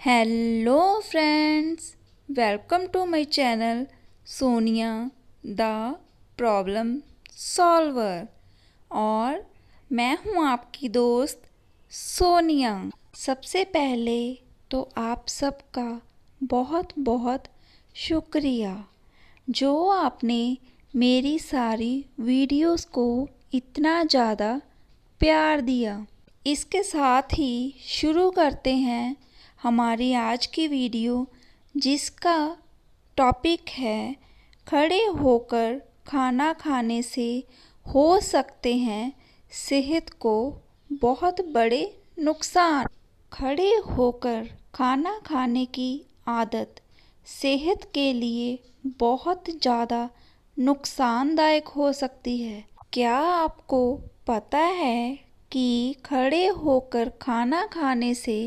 Hello friends, welcome to my channel Sonia the problem solver. और मैं हूँ आपकी दोस्त सोनिया। सबसे पहले तो आप सबका बहुत बहुत शुक्रिया जो आपने मेरी सारी वीडियोस को इतना ज़्यादा प्यार दिया। इसके साथ ही शुरू करते हैं हमारी आज की वीडियो, जिसका टॉपिक है खड़े होकर खाना खाने से हो सकते हैं सेहत को बहुत बड़े नुकसान। खड़े होकर खाना खाने की आदत सेहत के लिए बहुत ज़्यादा नुकसानदायक हो सकती है। क्या आपको पता है कि खड़े होकर खाना खाने से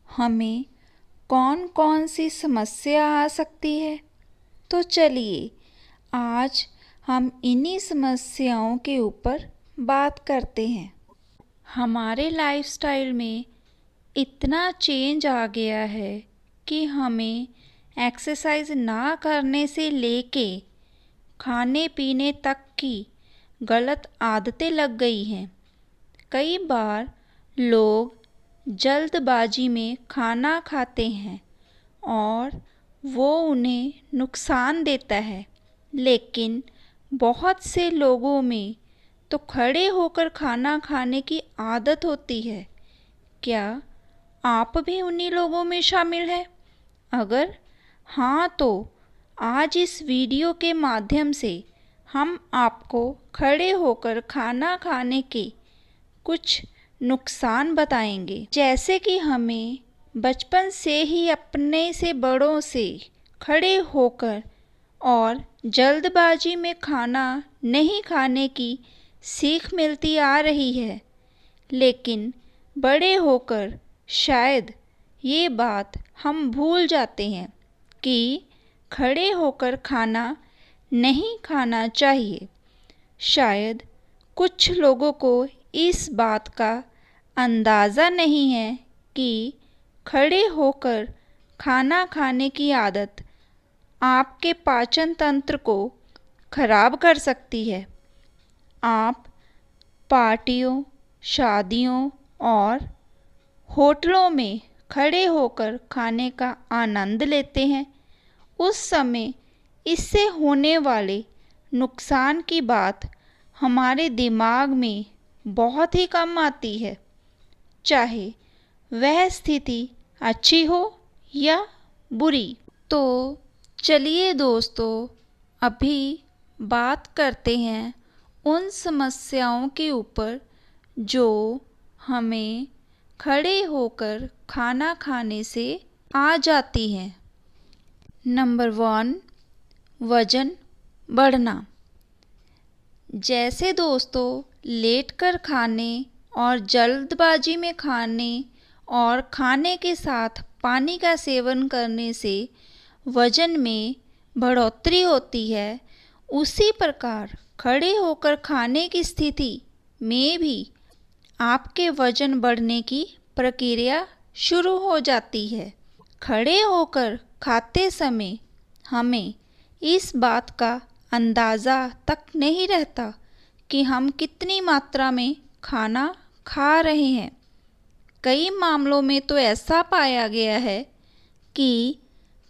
हमें कौन कौन सी समस्या आ सकती है? तो चलिए आज हम इन्हीं समस्याओं के ऊपर बात करते हैं। हमारे लाइफस्टाइल में इतना चेंज आ गया है कि हमें एक्सरसाइज ना करने से लेके खाने पीने तक की गलत आदतें लग गई हैं। कई बार लोग जल्दबाजी में खाना खाते हैं और वो उन्हें नुकसान देता है, लेकिन बहुत से लोगों में तो खड़े होकर खाना खाने की आदत होती है। क्या आप भी उन्हीं लोगों में शामिल हैं? अगर हाँ, तो आज इस वीडियो के माध्यम से हम आपको खड़े होकर खाना खाने के कुछ नुकसान बताएंगे। जैसे कि हमें बचपन से ही अपने से बड़ों से खड़े होकर और जल्दबाजी में खाना नहीं खाने की सीख मिलती आ रही है, लेकिन बड़े होकर शायद ये बात हम भूल जाते हैं कि खड़े होकर खाना नहीं खाना चाहिए। शायद कुछ लोगों को इस बात का अंदाज़ा नहीं है कि खड़े होकर खाना खाने की आदत आपके पाचन तंत्र को खराब कर सकती है। आप पार्टियों, शादियों और होटलों में खड़े होकर खाने का आनंद लेते हैं। उस समय इससे होने वाले नुकसान की बात हमारे दिमाग में बहुत ही कम आती है, चाहे वह स्थिति अच्छी हो या बुरी। तो चलिए दोस्तों, अभी बात करते हैं उन समस्याओं के ऊपर जो हमें खड़े होकर खाना खाने से आ जाती हैं। नंबर 1, वज़न बढ़ना। जैसे दोस्तों, लेटकर खाने और जल्दबाजी में खाने और खाने के साथ पानी का सेवन करने से वज़न में बढ़ोतरी होती है, उसी प्रकार खड़े होकर खाने की स्थिति में भी आपके वज़न बढ़ने की प्रक्रिया शुरू हो जाती है। खड़े होकर खाते समय हमें इस बात का अंदाज़ा तक नहीं रहता कि हम कितनी मात्रा में खाना खा रहे हैं। कई मामलों में तो ऐसा पाया गया है कि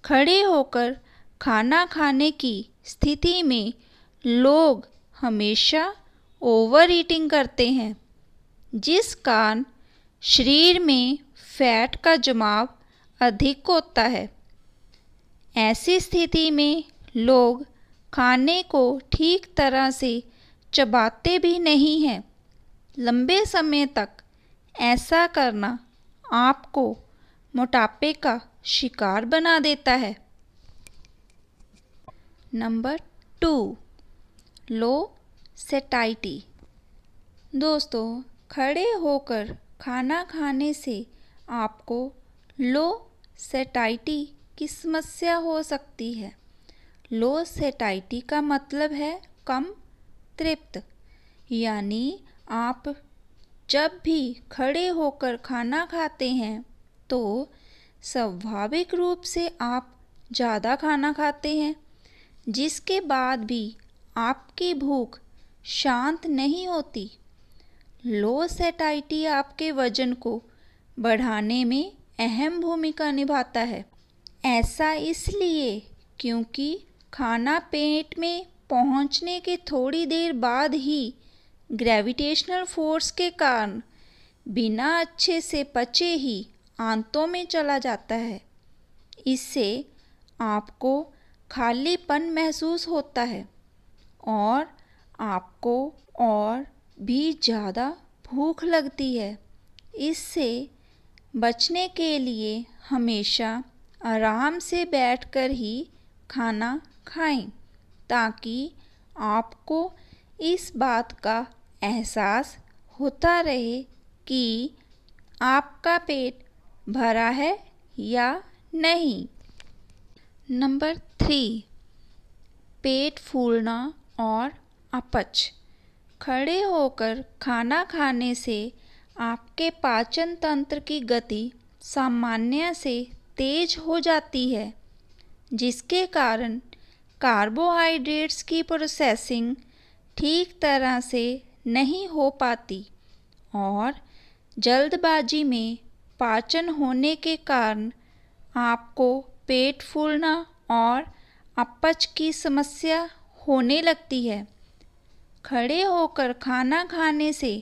खड़े होकर खाना खाने की स्थिति में लोग हमेशा ओवर ईटिंग करते हैं, जिस कारण शरीर में फैट का जमाव अधिक होता है। ऐसी स्थिति में लोग खाने को ठीक तरह से चबाते भी नहीं हैं। लंबे समय तक ऐसा करना आपको मोटापे का शिकार बना देता है। नंबर 2, लो सैटिस्फैक्टी। दोस्तों, खड़े होकर खाना खाने से आपको लो सैटिस्फैक्टी की समस्या हो सकती है। लो सैटिस्फैक्टी का मतलब है कम तृप्त, यानी आप जब भी खड़े होकर खाना खाते हैं तो स्वाभाविक रूप से आप ज़्यादा खाना खाते हैं, जिसके बाद भी आपकी भूख शांत नहीं होती। लो सैटिस्फैक्शन आपके वजन को बढ़ाने में अहम भूमिका निभाता है। ऐसा इसलिए क्योंकि खाना पेट में पहुंचने के थोड़ी देर बाद ही ग्रेविटेशनल फोर्स के कारण बिना अच्छे से पचे ही आंतों में चला जाता है। इससे आपको खालीपन महसूस होता है और आपको और भी ज़्यादा भूख लगती है। इससे बचने के लिए हमेशा आराम से बैठकर ही खाना खाएं, ताकि आपको इस बात का एहसास होता रहे कि आपका पेट भरा है या नहीं। नंबर 3, पेट फूलना और अपच। खड़े होकर खाना खाने से आपके पाचन तंत्र की गति सामान्य से तेज हो जाती है, जिसके कारण कार्बोहाइड्रेट्स की प्रोसेसिंग ठीक तरह से नहीं हो पाती और जल्दबाजी में पाचन होने के कारण आपको पेट फूलना और अपच की समस्या होने लगती है। खड़े होकर खाना खाने से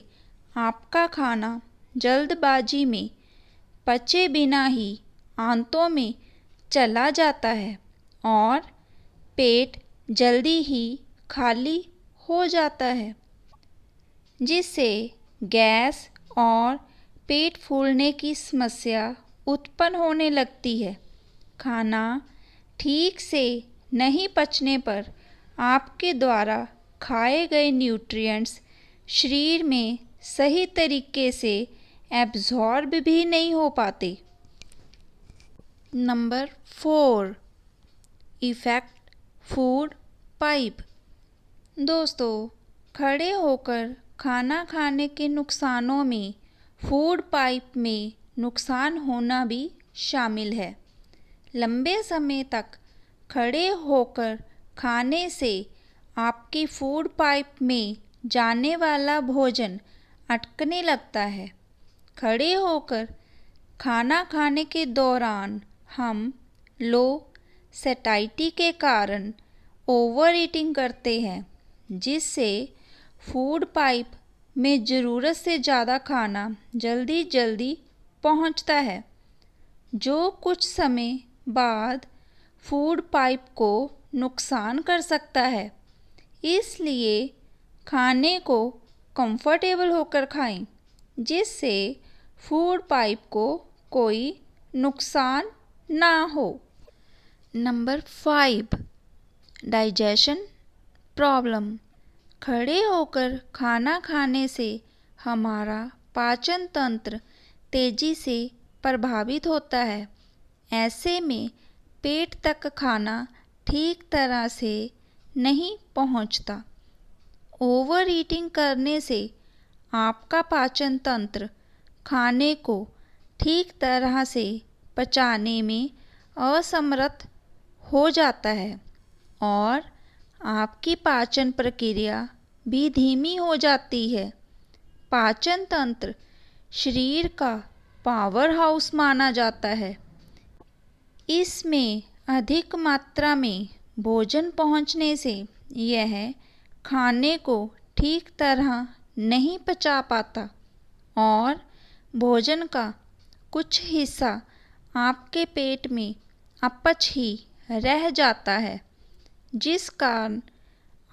आपका खाना जल्दबाजी में पचे बिना ही आंतों में चला जाता है और पेट जल्दी ही खाली हो जाता है, जिससे गैस और पेट फूलने की समस्या उत्पन्न होने लगती है। खाना ठीक से नहीं पचने पर आपके द्वारा खाए गए न्यूट्रिएंट्स शरीर में सही तरीके से एब्जॉर्ब भी नहीं हो पाते। Number 4, effect food pipe. दोस्तों, खड़े होकर खाना खाने के नुकसानों में फूड पाइप में नुकसान होना भी शामिल है। लंबे समय तक खड़े होकर खाने से आपकी फूड पाइप में जाने वाला भोजन अटकने लगता है। खड़े होकर खाना खाने के दौरान हम लो सैटिस्फैक्शन के कारण ओवर ईटिंग करते हैं, जिससे फूड पाइप में ज़रूरत से ज़्यादा खाना जल्दी जल्दी पहुंचता है, जो कुछ समय बाद फूड पाइप को नुकसान कर सकता है। इसलिए खाने को कंफर्टेबल होकर खाएं, जिससे फूड पाइप को कोई नुकसान ना हो। Number 5, digestion problem. खड़े होकर खाना खाने से हमारा पाचन तंत्र तेजी से प्रभावित होता है। ऐसे में पेट तक खाना ठीक तरह से नहीं पहुंचता। ओवर ईटिंग करने से आपका पाचन तंत्र खाने को ठीक तरह से पचाने में असमर्थ हो जाता है और आपकी पाचन प्रक्रिया भी धीमी हो जाती है। पाचन तंत्र शरीर का पावर हाउस माना जाता है। इसमें अधिक मात्रा में भोजन पहुंचने से यह खाने को ठीक तरह नहीं पचा पाता और भोजन का कुछ हिस्सा आपके पेट में अपच ही रह जाता है, जिस कारण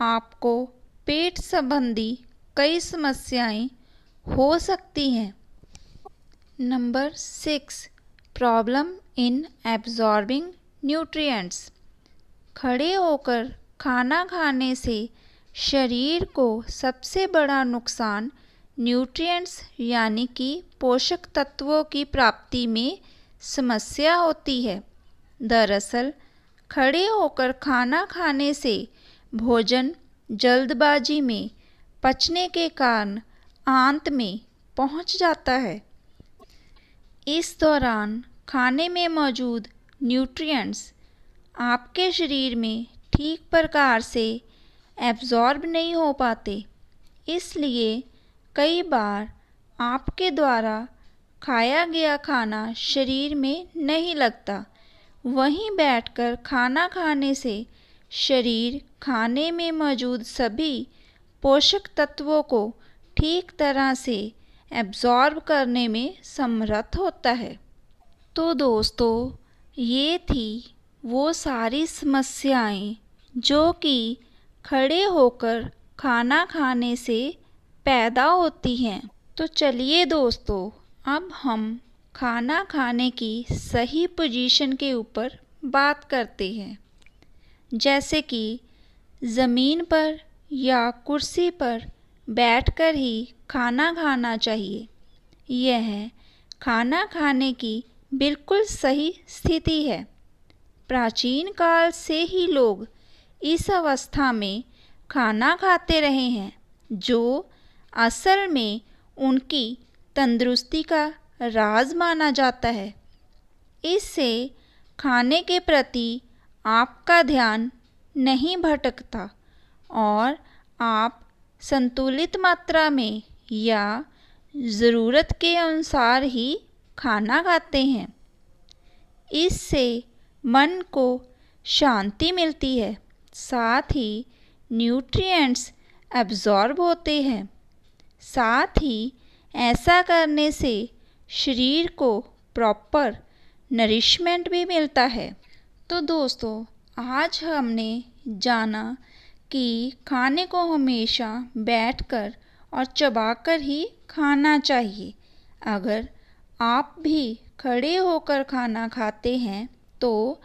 आपको पेट संबंधी कई समस्याएं हो सकती हैं। Number 6, problem in absorbing nutrients. खड़े होकर खाना खाने से शरीर को सबसे बड़ा नुकसान न्यूट्रिएंट्स यानी कि पोषक तत्वों की प्राप्ति में समस्या होती है। दरअसल खड़े होकर खाना खाने से भोजन जल्दबाजी में पचने के कारण आंत में पहुंच जाता है। इस दौरान खाने में मौजूद न्यूट्रिएंट्स आपके शरीर में ठीक प्रकार से एब्जॉर्ब नहीं हो पाते, इसलिए कई बार आपके द्वारा खाया गया खाना शरीर में नहीं लगता। वहीं बैठकर खाना खाने से शरीर खाने में मौजूद सभी पोषक तत्वों को ठीक तरह से एब्जॉर्ब करने में समर्थ होता है। तो दोस्तों, ये थी वो सारी समस्याएं जो कि खड़े होकर खाना खाने से पैदा होती हैं। तो चलिए दोस्तों, अब हम खाना खाने की सही पोजीशन के ऊपर बात करते हैं, जैसे कि ज़मीन पर या कुर्सी पर बैठकर ही खाना खाना चाहिए। यह खाना खाने की बिल्कुल सही स्थिति है। प्राचीन काल से ही लोग इस अवस्था में खाना खाते रहे हैं, जो असल में उनकी तंदुरुस्ती का राज माना जाता है। इससे खाने के प्रति आपका ध्यान नहीं भटकता और आप संतुलित मात्रा में या ज़रूरत के अनुसार ही खाना खाते हैं। इससे मन को शांति मिलती है, साथ ही न्यूट्रिएंट्स एब्जॉर्ब होते हैं। साथ ही ऐसा करने से शरीर को प्रॉपर नरिशमेंट भी मिलता है। तो दोस्तों, आज हमने जाना कि खाने को हमेशा बैठकर और चबाकर ही खाना चाहिए। अगर आप भी खड़े होकर खाना खाते हैं तो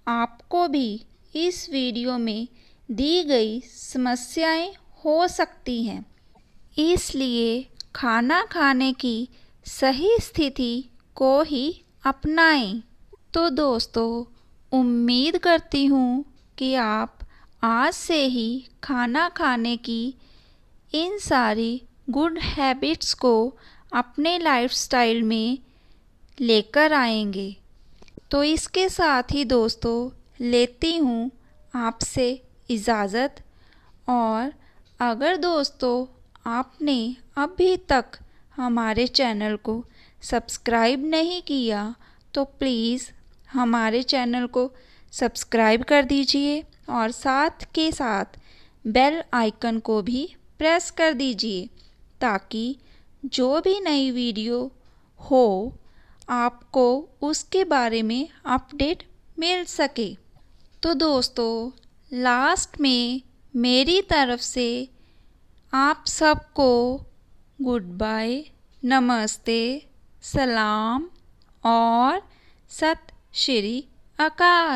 आपको भी इस वीडियो में दी गई समस्याएं हो सकती हैं, इसलिए खाना खाने की सही स्थिति को ही अपनाएं। तो दोस्तों, उम्मीद करती हूँ कि आप आज से ही खाना खाने की इन सारी गुड हैबिट्स को अपने लाइफस्टाइल में लेकर आएंगे। तो इसके साथ ही दोस्तों, लेती हूँ आपसे इजाज़त। और अगर दोस्तों आपने अभी तक हमारे चैनल को सब्सक्राइब नहीं किया तो प्लीज़ हमारे चैनल को सब्सक्राइब कर दीजिए और साथ के साथ बेल आइकन को भी प्रेस कर दीजिए, ताकि जो भी नई वीडियो हो आपको उसके बारे में अपडेट मिल सके। तो दोस्तों, लास्ट में मेरी तरफ से आप सबको गुड बाय, नमस्ते, सलाम और सत श्री अकाल।